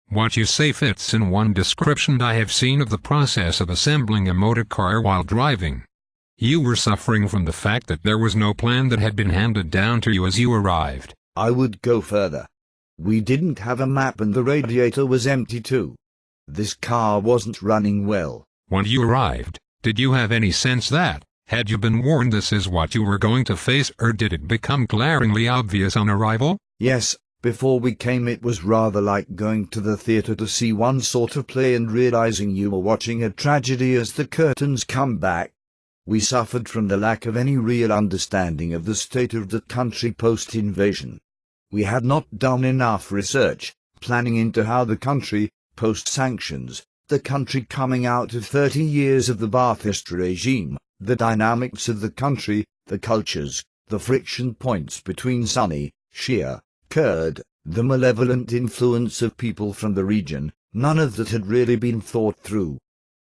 What you say fits in one description I have seen of the process of assembling a motor car while driving. You were suffering from the fact that there was no plan that had been handed down to you as you arrived. I would go further. We didn't have a map and the radiator was empty too. This car wasn't running well. When you arrived, did you have any sense that, had you been warned this is what you were going to face, or did it become glaringly obvious on arrival? Yes, before we came it was rather like going to the theatre to see one sort of play and realizing you were watching a tragedy as the curtains come back. We suffered from the lack of any real understanding of the state of the country post-invasion. We had not done enough research, planning into how the country, post-sanctions, the country coming out of 30 years of the Ba'athist regime, the dynamics of the country, the cultures, the friction points between Sunni, Shia, Kurd, the malevolent influence of people from the region, none of that had really been thought through.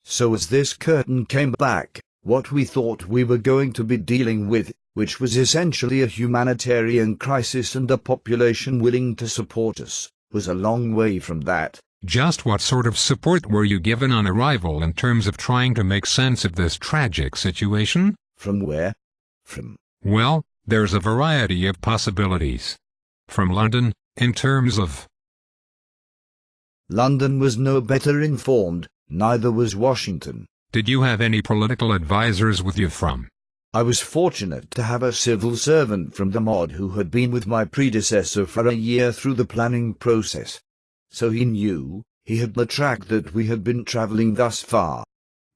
So as this curtain came back, what we thought we were going to be dealing with, which was essentially a humanitarian crisis and a population willing to support us, was a long way from that. Just what sort of support were you given on arrival in terms of trying to make sense of this tragic situation? From where? From? Well, there's a variety of possibilities. From London, in terms of... London was no better informed, neither was Washington. Did you have any political advisors with you from? I was fortunate to have a civil servant from the mod who had been with my predecessor for a year through the planning process. So he knew, he had the track that we had been travelling thus far.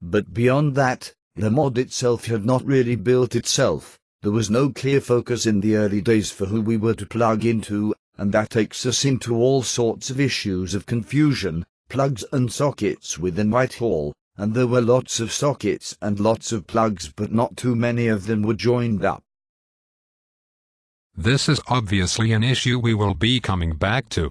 But beyond that, the mod itself had not really built itself. There was no clear focus in the early days for who we were to plug into, and that takes us into all sorts of issues of confusion, plugs and sockets within Whitehall. And there were lots of sockets and lots of plugs, but not too many of them were joined up. This is obviously an issue we will be coming back to.